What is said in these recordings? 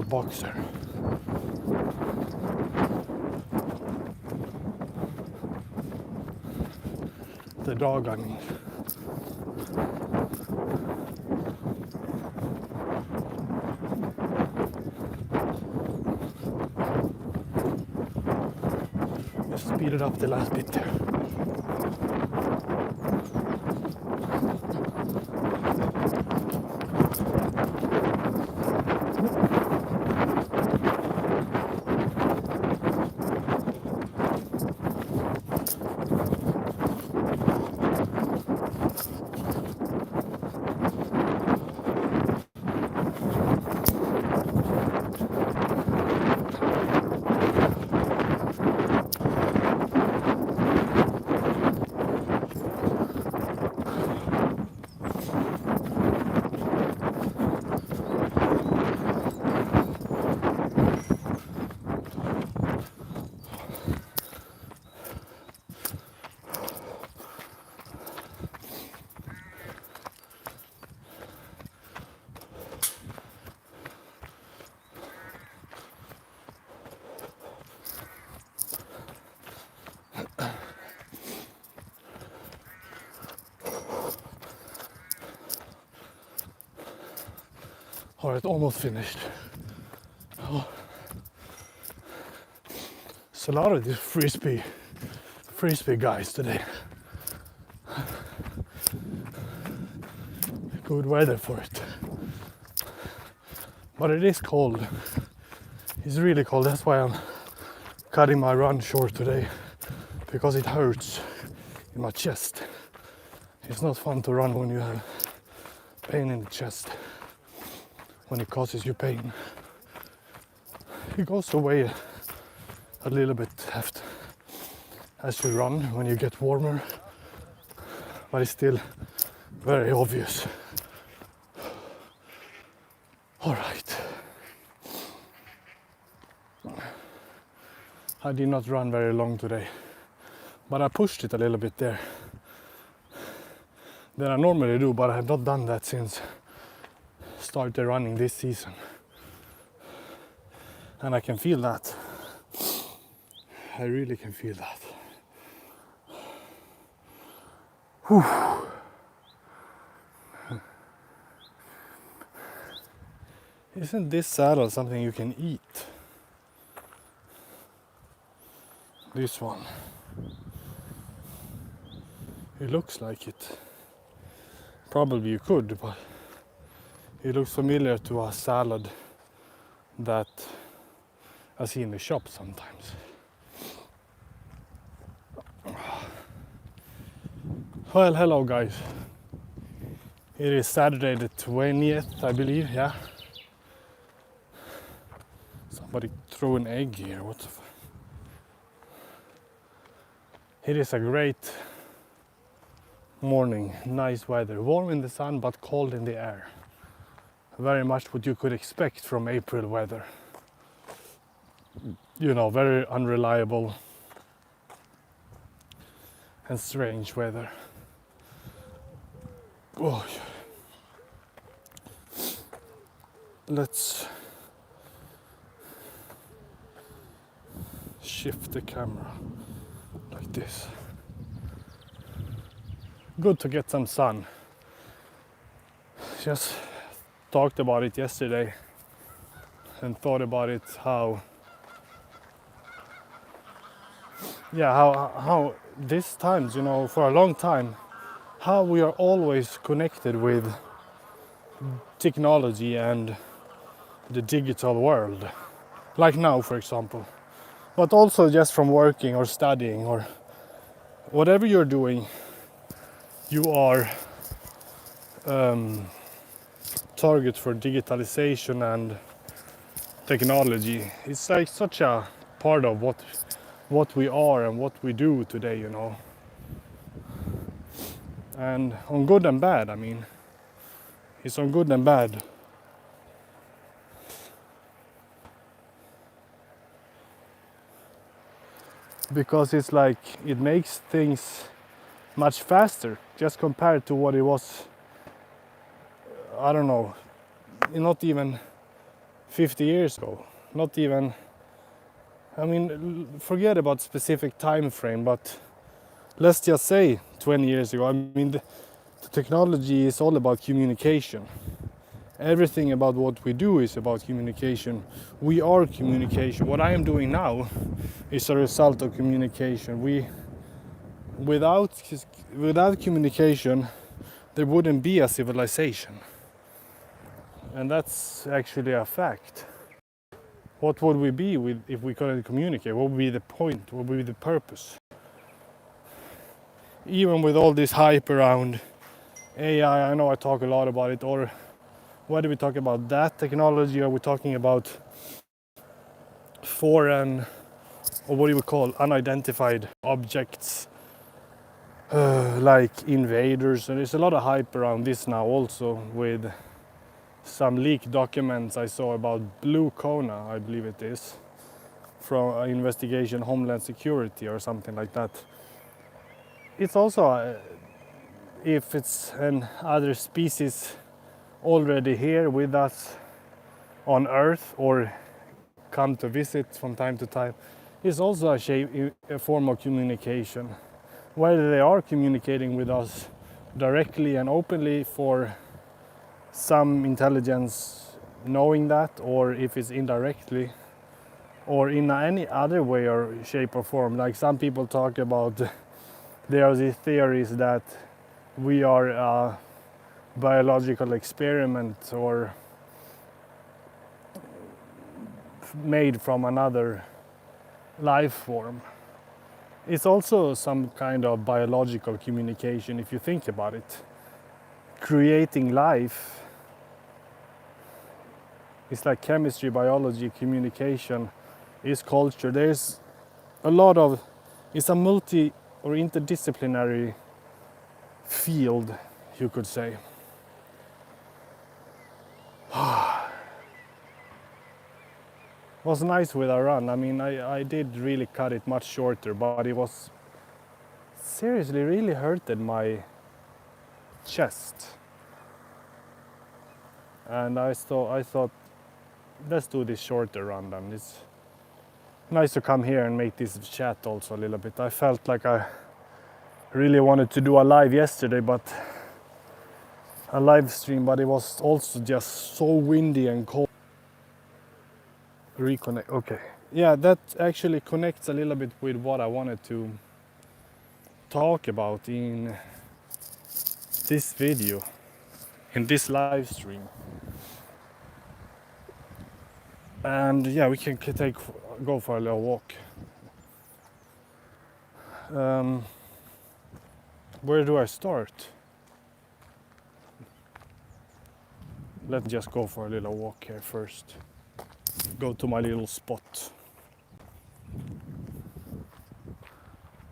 boxer. The dog, I mean. Just speed it up the last bit there. Alright, almost finished. Oh. It's a lot of these frisbee guys today. Good weather for it. But it is cold. It's really cold. That's why I'm cutting my run short today. Because it hurts in my chest. It's not fun to run when you have pain in the chest. When it causes you pain. It goes away a little bit as you run when you get warmer. But it's still very obvious. Alright. I did not run very long today. But I pushed it a little bit there. Than I normally do, but I have not done that since started running this season. And I can feel that. I really can feel that. Whew. Isn't this saddle something you can eat? This one. It looks like it. Probably you could, but it looks familiar to a salad that I see in the shop sometimes. Well, hello guys. It is Saturday the 20th, I believe, yeah. Somebody threw an egg here, what the fuck? It is a great morning, nice weather, warm in the sun but cold in the air. Very much what you could expect from April weather. You know, very unreliable and strange weather. Oh. Let's shift the camera like this. Good to get some sun. Just talked about it yesterday and thought about it how these times, you know, for a long time, how we are always connected with technology and the digital world. Like now, for example. But also just from working or studying or whatever you're doing, you are target for digitalization and technology. It's like such a part of what we are and what we do today, you know. And on good and bad, I mean. It's on good and bad. Because it's like, it makes things much faster, just compared to what it was, I don't know, not even 50 years ago. Not even, I mean, forget about specific time frame, but let's just say 20 years ago. I mean, the technology is all about communication. Everything about what we do is about communication. We are communication. What I am doing now is a result of communication. Without communication, there wouldn't be a civilization. And that's actually a fact. What would we be if we couldn't communicate? What would be the point? What would be the purpose? Even with all this hype around AI, I know I talk a lot about it, or whether we talk about that technology or we're talking about foreign, or what do we call unidentified objects, like invaders. And there's a lot of hype around this now also, with some leaked documents I saw about Blue Kona, I believe it is, from an investigation Homeland Security or something like that. It's also if it's an other species already here with us on Earth or come to visit from time to time, is also a form of communication. Whether they are communicating with us directly and openly for some intelligence knowing that, or if it's indirectly, or in any other way or shape or form. Like some people talk about, there are these theories that we are a biological experiment or made from another life form. It's also some kind of biological communication if you think about it. Creating life is like chemistry, biology, communication is culture. There's a lot of, it's a multi or interdisciplinary field, you could say. Was nice with our run. I mean, I did really cut it much shorter, but it was seriously really hurted my chest. And I thought, let's do this shorter run then. It's nice to come here and make this chat also a little bit. I felt like I really wanted to do a live yesterday, but a live stream, but it was also just so windy and cold. Reconnect, okay. Yeah, that actually connects a little bit with what I wanted to talk about in this video, in this live stream. And yeah, we can go for a little walk. Where do I start? Let's just go for a little walk here first. Go to my little spot.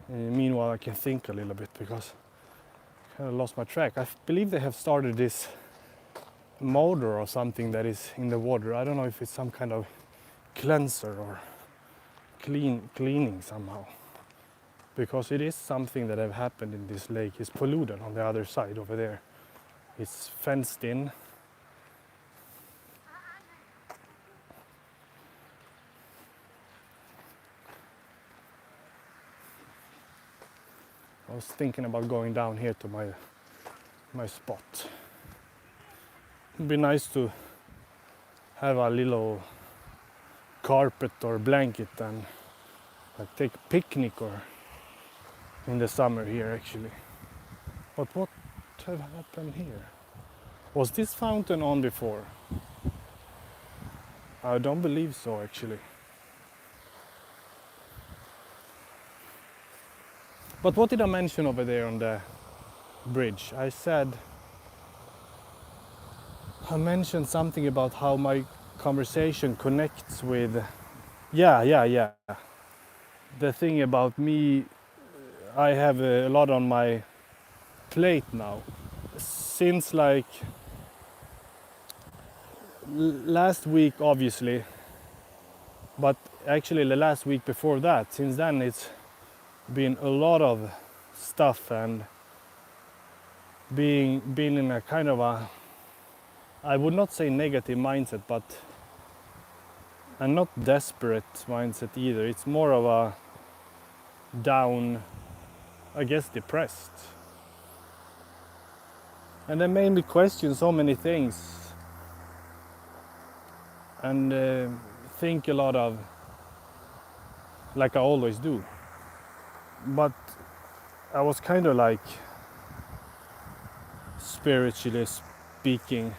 Meanwhile, I can think a little bit because I kind of lost my track. I believe they have started this motor or something that is in the water. I don't know if it's some kind of cleanser or cleaning somehow, because it is something that have happened in this lake. It's polluted on the other side over there. It's fenced in. I was thinking about going down here to my spot. It'd be nice to have a little carpet or blanket and like take a picnic or in the summer here actually. But what have happened here? Was this fountain on before? I don't believe so actually. But what did I mention over there on the bridge? I mentioned something about how my conversation connects with, yeah. The thing about me, I have a lot on my plate now. Since like last week obviously, but actually the last week before that, since then it's been a lot of stuff and been in a kind of a, I would not say negative mindset, but and not desperate mindset either. It's more of a down, I guess, depressed. And that made me question so many things and think a lot of, like I always do. But I was kind of like, spiritually speaking,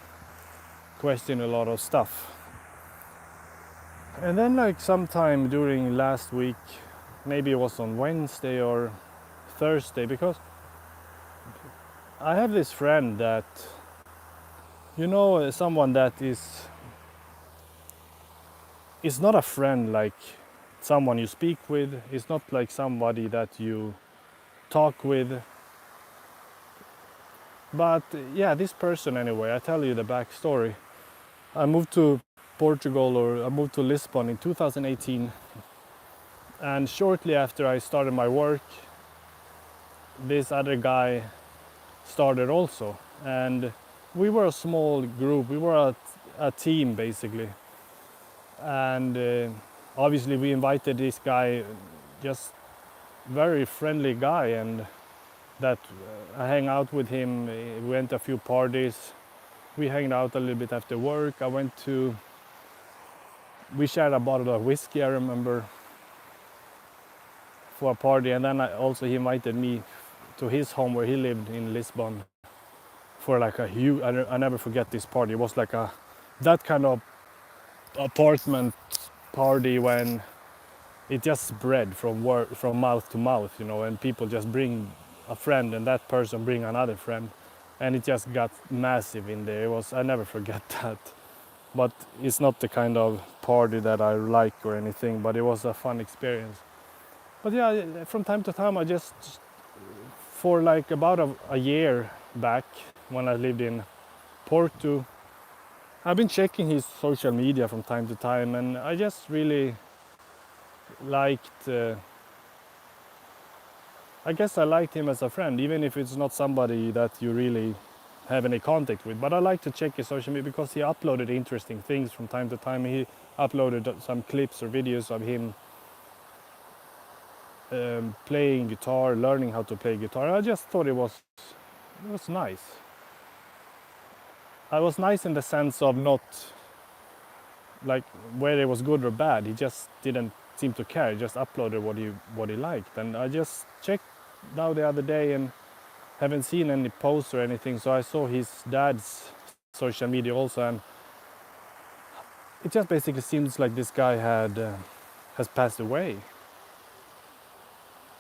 question a lot of stuff. And then like sometime during last week, maybe it was on Wednesday or Thursday, because I have this friend that, someone that is not a friend like someone you speak with. It's not like somebody that you talk with. But yeah, this person anyway, I tell you the backstory. I moved to Portugal, or I moved to Lisbon in 2018. And shortly after I started my work, this other guy started also. And we were a small group, we were a team basically. And obviously we invited this guy, just very friendly guy, and that I hang out with him. We went to a few parties, we hanged out a little bit after work. We shared a bottle of whiskey, I remember, for a party. And then he invited me to his home where he lived in Lisbon for like a huge, I never forget this party. It was like that kind of apartment party when it just spread from mouth to mouth, and people just bring a friend and that person bring another friend, and it just got massive in there. I never forget that. But it's not the kind of party that I like or anything, but it was a fun experience. But yeah, from time to time, I just, for like about a year back, when I lived in Porto, I've been checking his social media from time to time, and I just really liked, I guess I liked him as a friend, even if it's not somebody that you really have any contact with. But I like to check his social media because he uploaded interesting things from time to time. He uploaded some clips or videos of him playing guitar, learning how to play guitar. I just thought it was nice. I was nice in the sense of not like whether it was good or bad. He just didn't seem to care. He just uploaded what he liked. And I just checked now the other day and haven't seen any posts or anything. So I saw his dad's social media also, and it just basically seems like this guy has passed away.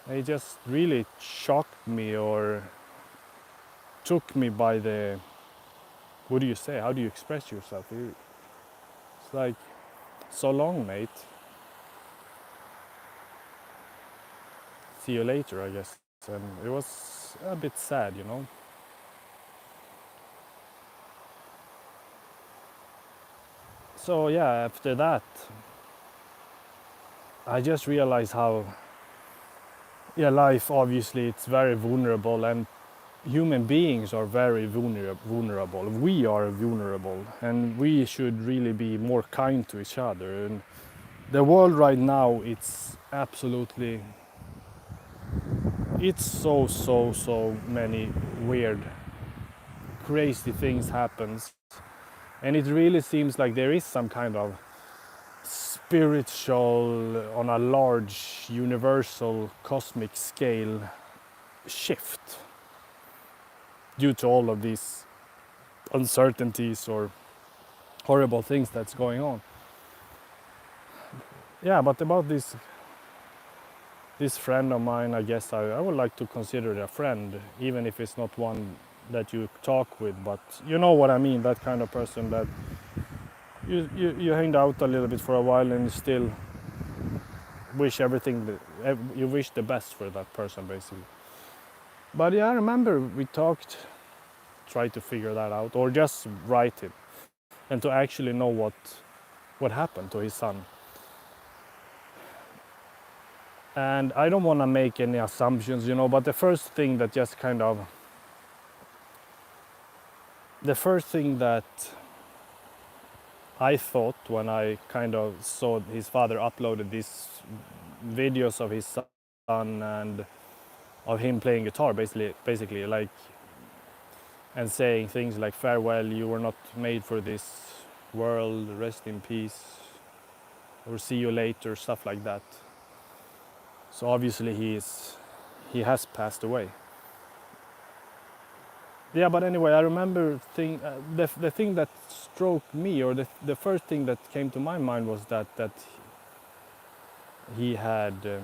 It just really shocked me, or took me by the, what do you say? How do you express yourself? It's like, so long, mate. See you later, I guess. And it was a bit sad, So yeah, after that, I just realized how, life obviously it's very vulnerable, and human beings are very vulnerable. We are vulnerable, and we should really be more kind to each other. And the world right now, it's absolutely, it's so many weird, crazy things happens, and it really seems like there is some kind of spiritual, on a large, universal, cosmic scale shift due to all of these uncertainties or horrible things that's going on. Yeah, but about this friend of mine, I guess I would like to consider it a friend, even if it's not one that you talk with, but you know what I mean, that kind of person that you hanged out a little bit for a while and still wish you wish the best for that person basically. But yeah, I remember we tried to figure that out, or just write it, and to actually know what happened to his son. And I don't want to make any assumptions, but the first thing that I thought when I kind of saw his father uploaded these videos of his son and of him playing guitar, basically like, and saying things like farewell, you were not made for this world, rest in peace, or see you later, stuff like that. So obviously he has passed away. Yeah, but anyway, I remember the thing that struck me, or the first thing that came to my mind was that he had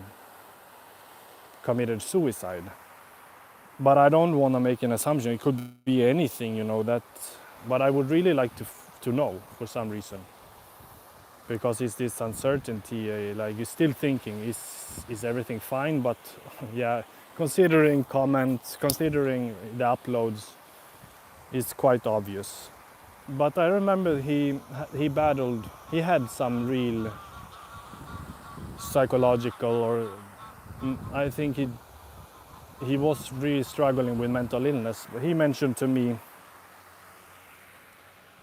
committed suicide. But I don't want to make an assumption. It could be anything, you know. That, but I would really like to know for some reason, because it's this uncertainty. Like you're still thinking, is everything fine? But yeah, considering comments, considering the uploads, it's quite obvious. But I remember he battled. He had some real psychological, or I think he was really struggling with mental illness. He mentioned to me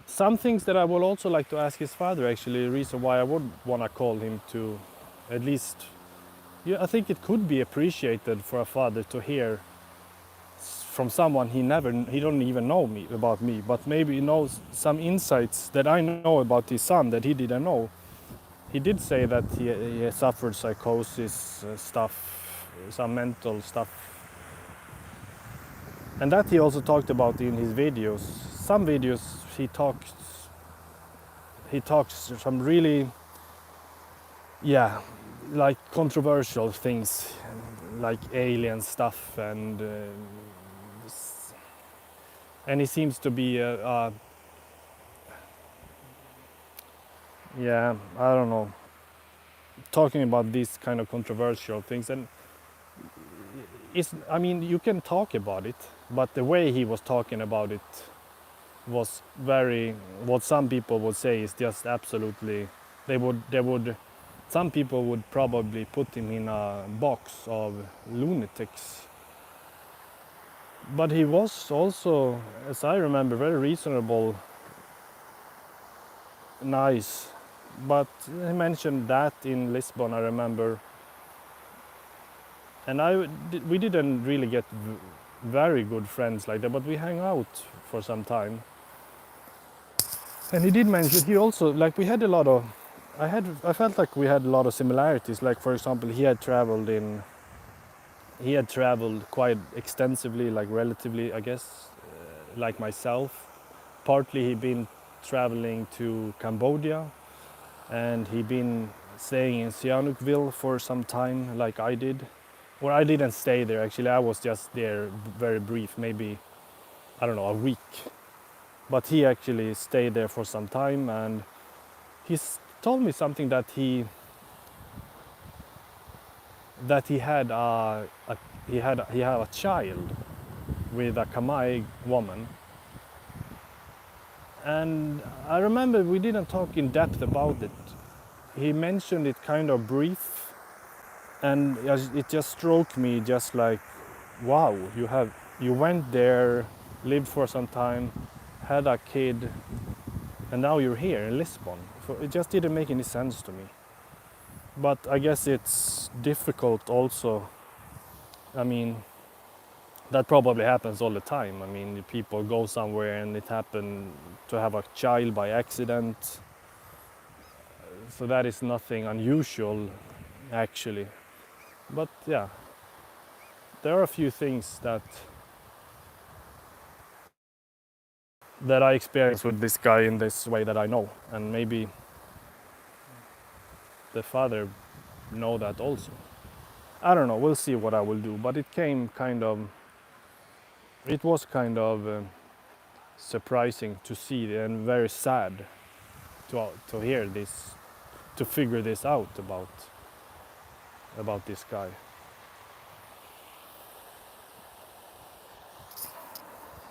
some things that I would also like to ask his father. Actually, the reason why I would want to call him to, at least, yeah, I think it could be appreciated for a father to hear from someone he don't even know me about me, but maybe knows some insights that I know about his son that he didn't know. He did say that he suffered psychosis stuff, some mental stuff, and that he also talked about in his videos. Some videos he talks some really, yeah, like controversial things, like alien stuff, and he seems to be yeah, I don't know, talking about these kind of controversial things. And I mean, you can talk about it, but the way he was talking about it was very, what some people would say is just absolutely, they would some people would probably put him in a box of lunatics. But he was also, as I remember, very reasonable, nice. But he mentioned that in Lisbon, I remember, and we didn't really get very good friends like that, but we hung out for some time. And he did mention, he also, like, we had a lot of, I felt like we had a lot of similarities. Like, for example, he had traveled quite extensively, like relatively, I guess, like myself. Partly he'd been traveling to Cambodia, and he'd been staying in Sihanoukville for some time, like I did. Well, I didn't stay there actually. I was just there very brief, maybe, I don't know, a week. But he actually stayed there for some time, and he's told me something that he had a child with a Khmer woman. And I remember we didn't talk in depth about it. He mentioned it kind of brief, and it just struck me, just like, wow, you went there, lived for some time, had a kid, and now you're here in Lisbon. So it just didn't make any sense to me. But I guess it's difficult also. I mean, that probably happens all the time. I mean, people go somewhere and it happened to have a child by accident. So that is nothing unusual, actually. But yeah, there are a few things that I experience with this guy in this way that I know, and maybe the father know that also. I don't know. We'll see what I will do. But it was kind of surprising to see and very sad to hear this, to figure this out about this guy.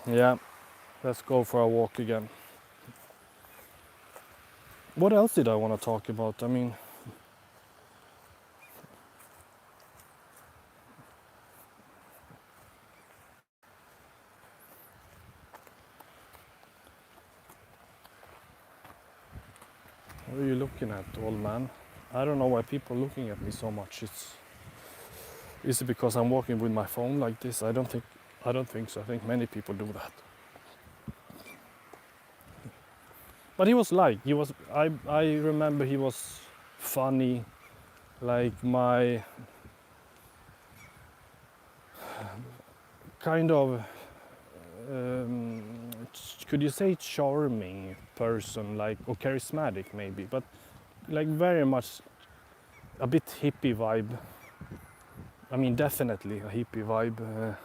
Yeah, let's go for a walk again. What else did I want to talk about? I mean, looking at, old man? I don't know why people are looking at me so much. Is it because I'm walking with my phone like this? I don't think so. I think many people do that. But he was I remember he was funny, like my kind of could you say charming person, like, or charismatic maybe, but like very much a bit hippie vibe. I mean, definitely a hippie vibe,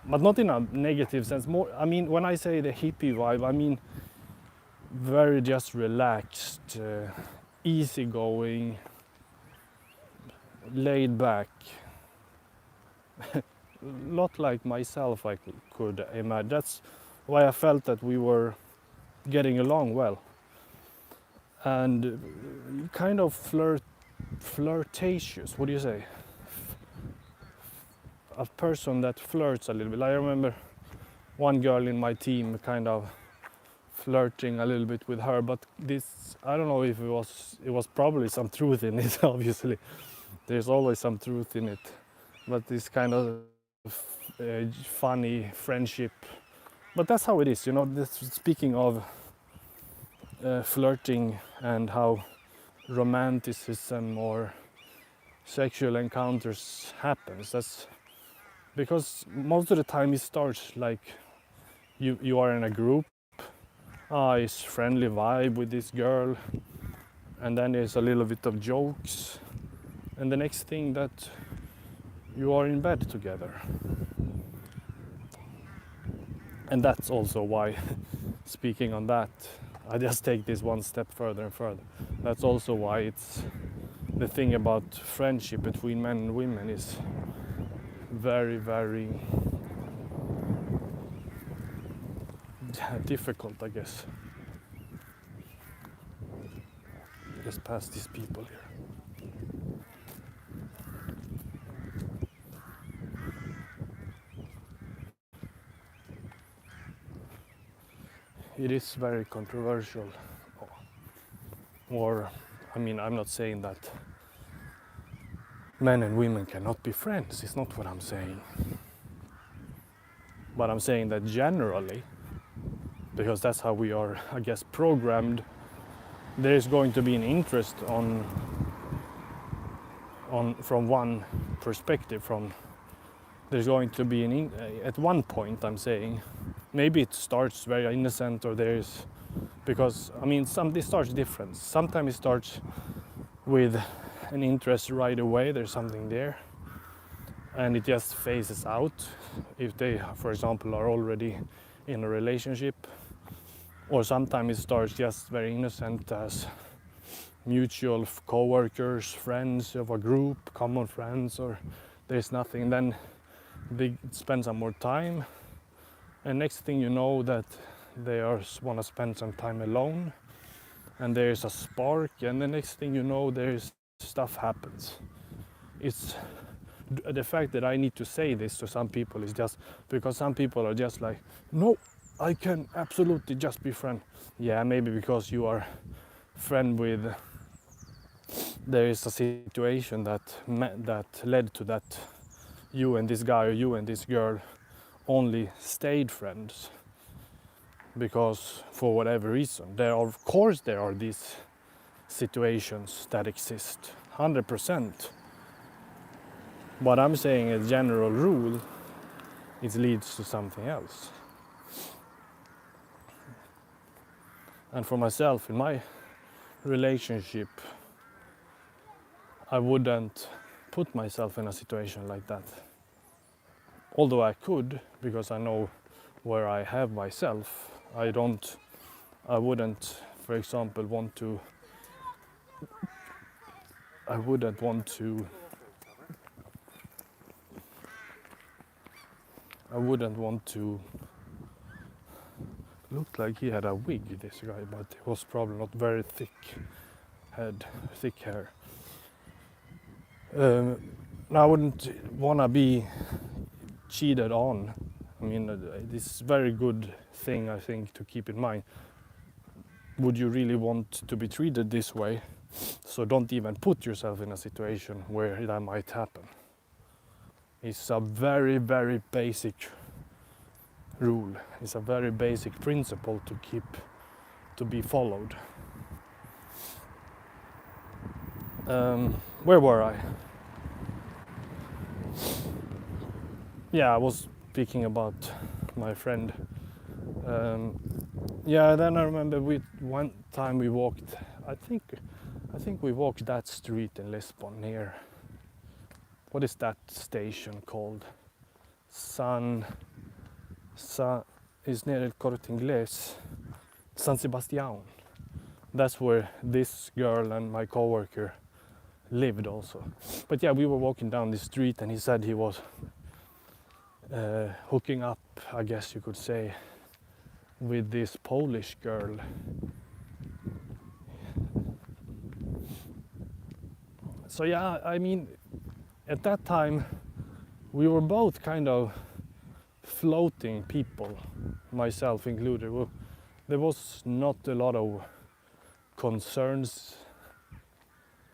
but not in a negative sense. More, I mean, when I say the hippie vibe, I mean very just relaxed, easygoing, laid back. Not like myself, I could imagine. That's why I felt that we were getting along well, and kind of flirtatious. What do you say? A person that flirts a little bit. I remember one girl in my team kind of flirting a little bit with her, but this, I don't know if it was probably some truth in it. Obviously there's always some truth in it, but this kind of funny friendship. But that's how it is, you know. Speaking of flirting and how romanticism or sexual encounters happens, that's because most of the time it starts like you are in a group. It's friendly vibe with this girl, and then there's a little bit of jokes, and the next thing that you are in bed together. And that's also why, speaking on that, I just take this one step further and further. That's also why it's the thing about friendship between men and women is very, very difficult, I guess. Just past these people here. It is very controversial. Or, I mean, I'm not saying that men and women cannot be friends. It's not what I'm saying. But I'm saying that generally, because that's how we are, I guess, programmed, there is going to be an interest on from one perspective. There's going to be at one point, I'm saying, maybe it starts very innocent, or there's, because I mean, this starts different. Sometimes it starts with an interest right away. There's something there, and it just phases out if they, for example, are already in a relationship. Or sometimes it starts just very innocent as mutual co-workers, friends of a group, common friends, or there's nothing. Then they spend some more time, and next thing you know that they want to spend some time alone, and there's a spark, and the next thing you know there's stuff happens. It's the fact that I need to say this to some people is just because some people are just like, no, I can absolutely just be friend. Yeah, maybe because you are friend with, there is a situation that led to that you and this guy or you and this girl only stayed friends because for whatever reason. Of course there are these situations that exist, 100%. But I'm saying a general rule, it leads to something else. And for myself, in my relationship, I wouldn't put myself in a situation like that. Although I could, because I know where I have myself. I wouldn't, for example, want to looked like he had a wig, this guy, but it was probably not very thick hair. I wouldn't want to be cheated on. I mean, this is a very good thing, I think, to keep in mind. would you really want to be treated this way? So don't even put yourself in a situation where that might happen. It's a very, very basic rule. It's a very basic principle to be followed. Where were I? Yeah, I was speaking about my friend. Yeah, then I remember one time we walked. I think we walked that street in Lisbon near. What is that station called? Is near El Corte Inglés. San Sebastián. That's where this girl and my coworker lived also. But yeah, we were walking down the street and he said he was hooking up, I guess you could say, with this Polish girl. So yeah, I mean, at that time we were both kind of floating people, myself included. Well, there was not a lot of concerns.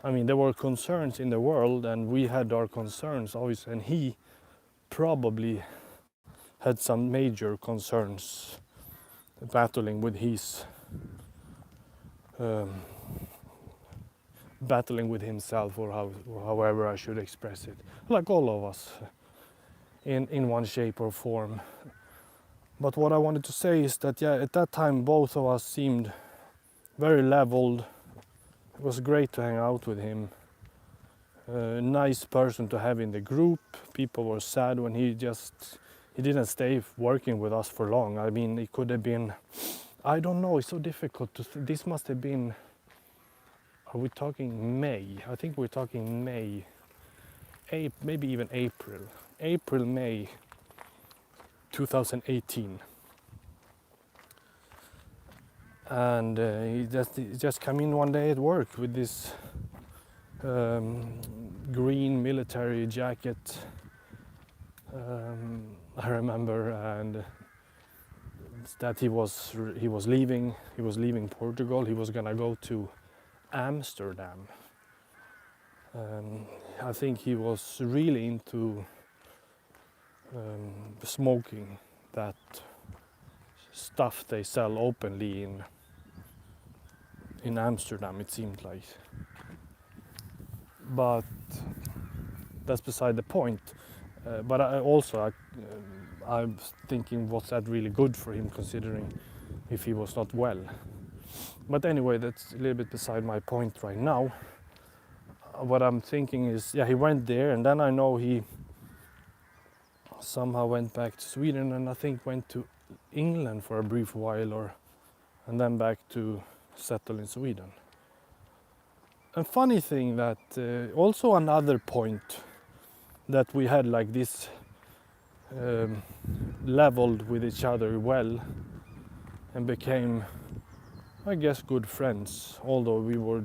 I mean, there were concerns in the world and we had our concerns always, and he probably had some major concerns battling with his battling with himself, or however I should express it, like all of us in one shape or form. But what I wanted to say is that yeah, at that time both of us seemed very leveled. It was great to hang out with him. A nice person to have in the group. People were sad when he didn't stay working with us for long. I mean, it could have been, I don't know, it's so difficult to this must have been, are we talking May? I think we're talking May, maybe even April, May 2018. And he just came in one day at work with this green military jacket, I remember, and that he was leaving Portugal. He was gonna go to Amsterdam. I think he was really into smoking that stuff they sell openly in Amsterdam, it seemed like. But that's beside the point. But I'm thinking, was that really good for him, considering if he was not well? But anyway, that's a little bit beside my point right now. What I'm thinking is, yeah, he went there, and then I know he somehow went back to Sweden, and I think went to England for a brief while, and then back to settle in Sweden. A funny thing that also another point that we had like this leveled with each other well and became, I guess, good friends, although we were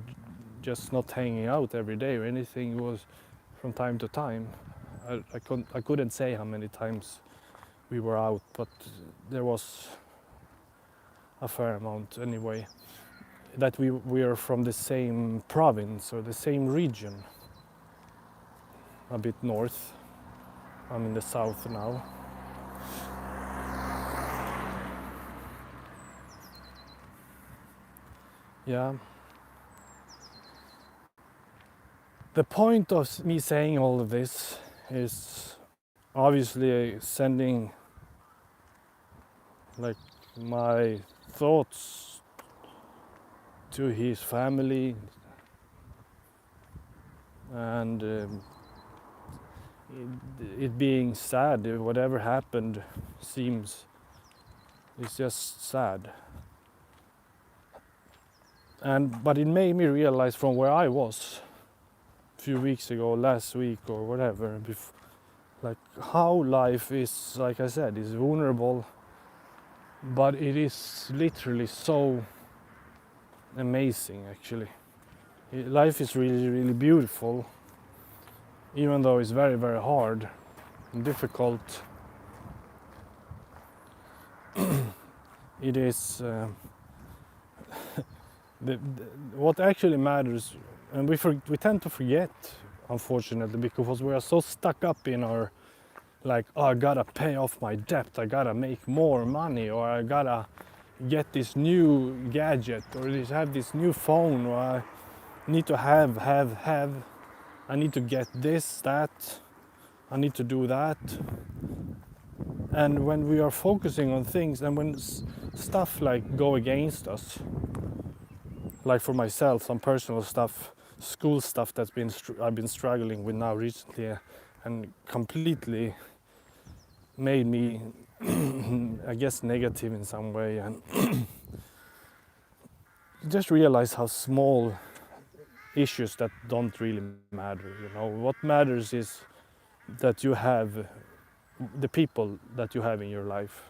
just not hanging out every day or anything. It was from time to time. I couldn't say how many times we were out, but there was a fair amount anyway. That we are from the same province or the same region, a bit north. I'm in the south now. Yeah. The point of me saying all of this is obviously sending like my thoughts to his family, and it being sad. Whatever happened it's just sad. But it made me realize from where I was a few weeks ago, last week or whatever, like how life is, like I said, is vulnerable, but it is literally so amazing actually. Life is really, really beautiful, even though it's very, very hard and difficult. It is what actually matters, and we tend to forget, unfortunately, because we are so stuck up in our, like, oh, I gotta pay off my debt, I gotta make more money, or I gotta get this new gadget, or have this new phone, or I need to have, I need to get this, that, I need to do that. And when we are focusing on things, and when stuff like go against us, like for myself, some personal stuff, school stuff that's I've been struggling with now recently, and completely made me, I guess, negative in some way, and just realize how small issues that don't really matter. You know, what matters is that you have the people that you have in your life,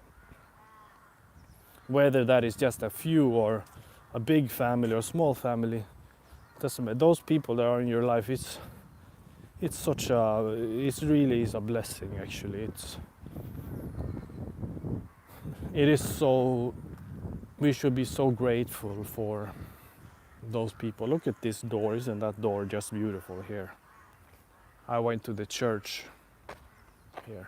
whether that is just a few or a big family or a small family. Doesn't matter. Those people that are in your life, it really is a blessing. Actually, it is so. We should be so grateful for those people. Look at this door. Isn't that door just beautiful here? I went to the church here.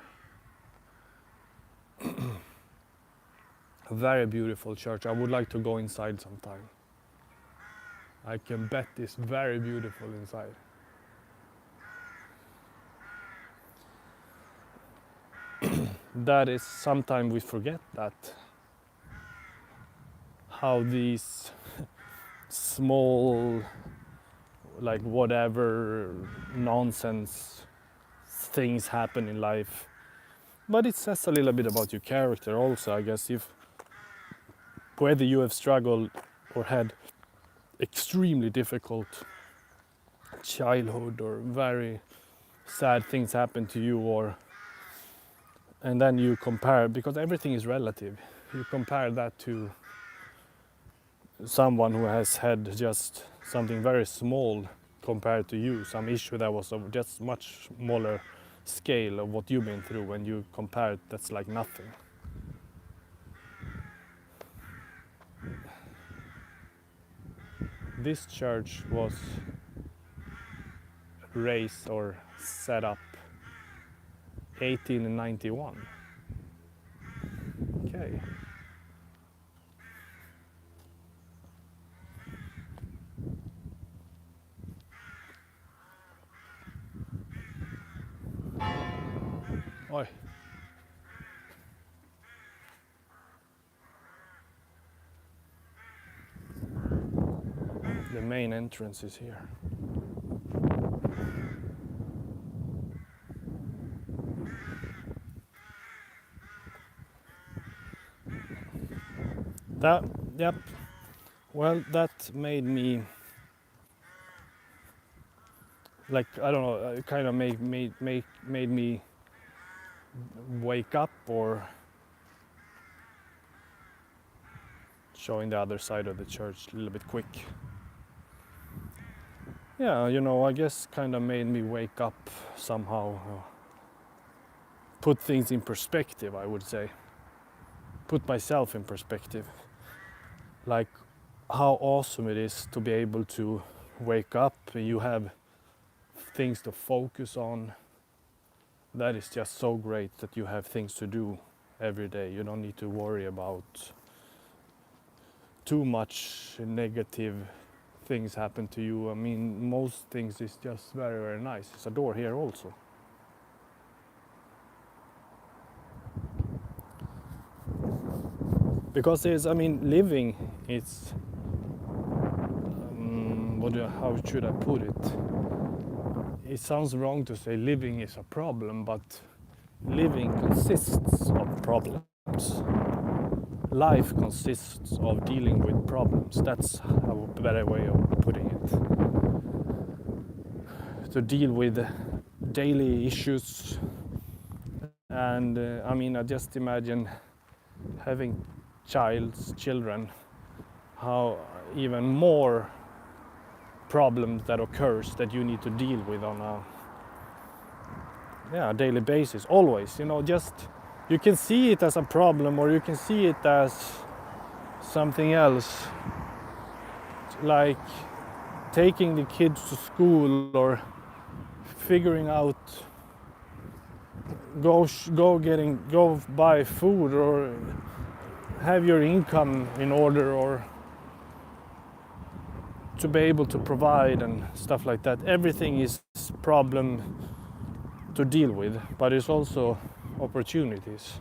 A very beautiful church. I would like to go inside sometime. I can bet it's very beautiful inside. That is, sometimes we forget that. How these small, like whatever nonsense things happen in life. But it says a little bit about your character also, I guess, if whether you have struggled or had extremely difficult childhood or very sad things happen to you, and then you compare, because everything is relative, you compare that to someone who has had just something very small compared to you, some issue that was of just much smaller scale of what you've been through. When you compare it, that's like nothing. This church was raised or set up 1891. Okay. Oi. The main entrance is here. Yep. Well, that made me, like, I don't know, it kind of made me wake up, or showing the other side of the church a little bit quick. Yeah, you know, I guess kind of made me wake up somehow, put things in perspective, I would say. Put myself in perspective. Like how awesome it is to be able to wake up and you have things to focus on. That is just so great that you have things to do every day. You don't need to worry about too much negative things happen to you. I mean, most things is just very, very nice. There's a door here also. Because there's, I mean, living, it's, how should I put it? It sounds wrong to say living is a problem, but living consists of problems. Life consists of dealing with problems. That's a better way of putting it. To deal with daily issues. And I mean, I just imagine having children, how even more problems that occurs that you need to deal with on a daily basis, always, you know, just you can see it as a problem or you can see it as something else. like taking the kids to school or figuring out go buy food or have your income in order or to be able to provide and stuff like that. Everything is problem to deal with, but it's also opportunities.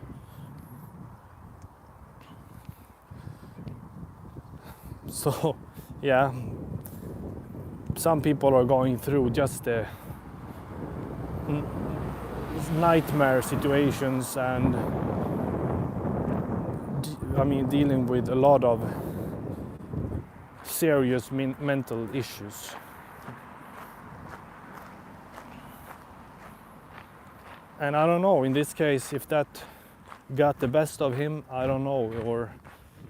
So yeah, some people are going through just the nightmare situations and dealing with a lot of serious mental issues. And I don't know in this case if that got the best of him, I don't know, or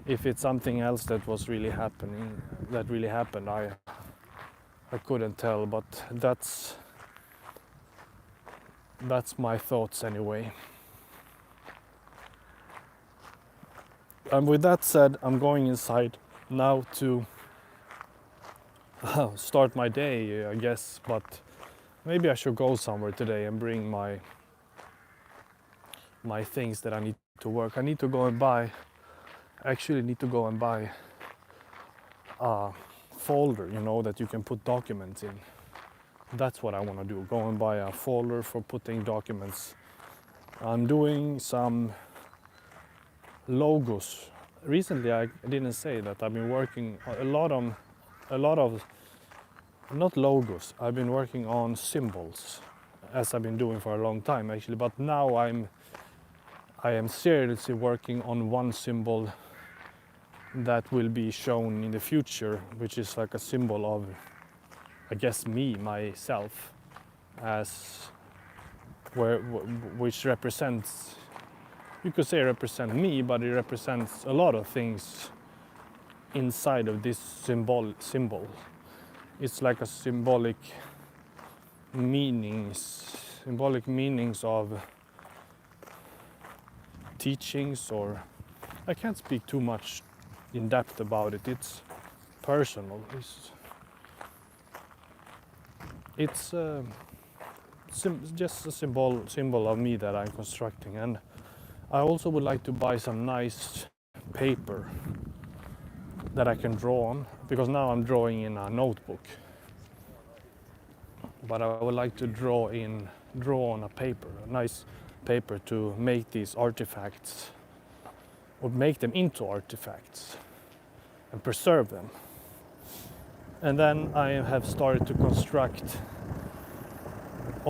if it's something else that was really happening, that really happened. I couldn't tell, but that's my thoughts anyway. And with that said, I'm going inside now to start my day, I guess, but maybe I should go somewhere today and bring my things that I need to work. I need to go and buy a folder, that you can put documents in. That's what I want to do, go and buy a folder for putting documents. I'm doing some logos. Recently I didn't say that I've been working a lot of not logos. I've been working on symbols, as I've been doing for a long time actually, but now I am seriously working on one symbol that will be shown in the future, which is like a symbol of, I guess, myself, which represents, you could say represent me, but it represents a lot of things inside of this symbol. It's like a symbolic meanings of teachings, or I can't speak too much in depth about it. It's personal. It's just a symbol of me that I'm constructing, and I also would like to buy some nice paper that I can draw on, because now I'm drawing in a notebook, but I would like to draw on a paper, a nice paper, to make these artifacts, or make them into artifacts and preserve them. And then I have started to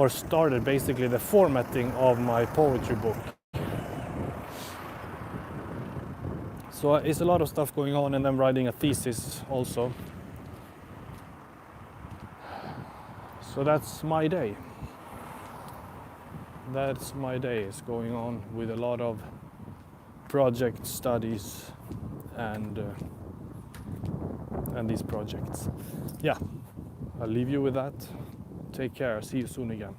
started basically the formatting of my poetry book. So it's a lot of stuff going on, and I'm writing a thesis also. So that's my day. It's going on with a lot of project studies and these projects. Yeah, I'll leave you with that. Take care. See you soon again.